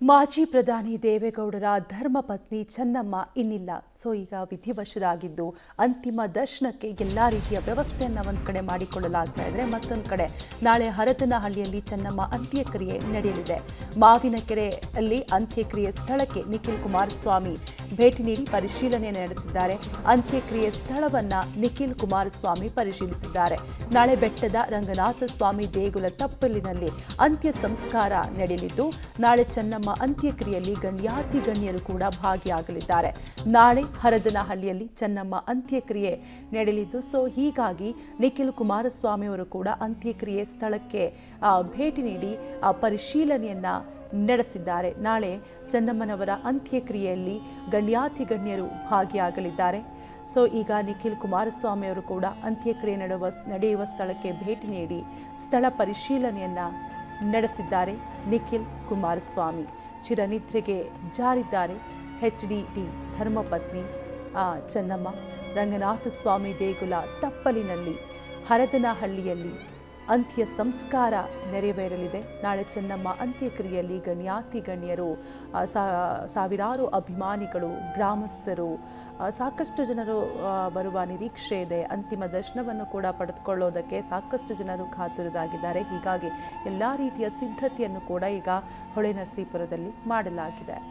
ಮಾಜಿ ಪ್ರಧಾನಿ ದೇವೇಗೌಡರ ಧರ್ಮಪತ್ನಿ ಚೆನ್ನಮ್ಮ ಇನ್ನಿಲ್ಲ. ಈಗ ವಿಧಿವಶರಾಗಿದ್ದು ಅಂತಿಮ ದರ್ಶನಕ್ಕೆ ಎಲ್ಲಾ ರೀತಿಯ ವ್ಯವಸ್ಥೆಯನ್ನು ಒಂದು ಕಡೆ ಮಾಡಿಕೊಳ್ಳಲಾಗ್ತಾ ಇದೆ. ಮತ್ತೊಂದು ಕಡೆ ನಾಳೆ ಹರದನಹಳ್ಳಿಯಲ್ಲಿ ಚೆನ್ನಮ್ಮ ಅಂತ್ಯಕ್ರಿಯೆ ನಡೆಯಲಿದೆ. ಮಾವಿನಕೆರೆಯಲ್ಲಿ ಅಂತ್ಯಕ್ರಿಯೆ ಸ್ಥಳಕ್ಕೆ ನಿಖಿಲ್ ಕುಮಾರಸ್ವಾಮಿ ಭೇಟಿ ನೀಡಿ ಪರಿಶೀಲನೆ ನಡೆಸಿದ್ದಾರೆ. ಅಂತ್ಯಕ್ರಿಯೆ ಸ್ಥಳವನ್ನ ನಿಖಿಲ್ ಕುಮಾರಸ್ವಾಮಿ ಪರಿಶೀಲಿಸಿದ್ದಾರೆ. ನಾಳೆ ಬೆಟ್ಟದ ರಂಗನಾಥ ಸ್ವಾಮಿ ದೇಗುಲ ತಪ್ಪಲಿನಲ್ಲಿ ಅಂತ್ಯ ಸಂಸ್ಕಾರ ನಡೆಯಲಿದ್ದು ನಾಳೆ ಚೆನ್ನಮ್ಮ ಅಂತ್ಯಕ್ರಿಯೆಯಲ್ಲಿ ಗಣ್ಯಾತಿ ಗಣ್ಯರು ಕೂಡ ಭಾಗಿಯಾಗಲಿದ್ದಾರೆ. ನಾಳೆ ಹರದನಹಳ್ಳಿಯಲ್ಲಿ ಚೆನ್ನಮ್ಮ ಅಂತ್ಯಕ್ರಿಯೆ ನಡೆಯಲಿದ್ದು ಹೀಗಾಗಿ ನಿಖಿಲ್ ಕುಮಾರಸ್ವಾಮಿ ಅವರು ಕೂಡ ಅಂತ್ಯಕ್ರಿಯೆ ಸ್ಥಳಕ್ಕೆ ಭೇಟಿ ನೀಡಿ ಪರಿಶೀಲನೆಯನ್ನ ನಡೆಸಿದ್ದಾರೆ. ನಾಳೆ ಚೆನ್ನಮ್ಮನವರ ಅಂತ್ಯಕ್ರಿಯೆಯಲ್ಲಿ ಗಣ್ಯಾತಿ ಗಣ್ಯರು ಭಾಗಿಯಾಗಲಿದ್ದಾರೆ. ಈಗ ನಿಖಿಲ್ ಕುಮಾರಸ್ವಾಮಿ ಅವರು ಕೂಡ ಅಂತ್ಯಕ್ರಿಯೆ ನಡೆಯುವ ಸ್ಥಳಕ್ಕೆ ಭೇಟಿ ನೀಡಿ ಸ್ಥಳ ಪರಿಶೀಲನೆಯನ್ನ ನಡೆಸಿದ್ದಾರೆ. ನಿಖಿಲ್ ಕುಮಾರಸ್ವಾಮಿ ಚಿರನಿದ್ರೆಗೆ ಜಾರಿದ್ದಾರೆ. HDD ಧರ್ಮಪತ್ನಿ ಚೆನ್ನಮ್ಮ ರಂಗನಾಥ ಸ್ವಾಮಿ ದೇಗುಲ ತಪ್ಪಲಿನಲ್ಲಿ ಹರದನಹಳ್ಳಿಯಲ್ಲಿ ಅಂತ್ಯ ಸಂಸ್ಕಾರ ನೆರವೇರಲಿದೆ. ನಾಳೆ ಚೆನ್ನಮ್ಮ ಅಂತ್ಯಕ್ರಿಯೆಯಲ್ಲಿ ಗಣ್ಯಾತಿ ಗಣ್ಯರು, ಸಾವಿರಾರು ಅಭಿಮಾನಿಗಳು, ಗ್ರಾಮಸ್ಥರು, ಸಾಕಷ್ಟು ಜನರು ಬರುವ ನಿರೀಕ್ಷೆ ಇದೆ. ಅಂತಿಮ ದರ್ಶನವನ್ನು ಕೂಡ ಪಡೆದುಕೊಳ್ಳೋದಕ್ಕೆ ಸಾಕಷ್ಟು ಜನರು ಕಾತುರರಾಗಿದ್ದಾರೆ. ಹೀಗಾಗಿ ಎಲ್ಲ ರೀತಿಯ ಸಿದ್ಧತೆಯನ್ನು ಕೂಡ ಈಗ ಹೊಳೆನರಸೀಪುರದಲ್ಲಿ ಮಾಡಲಾಗಿದೆ.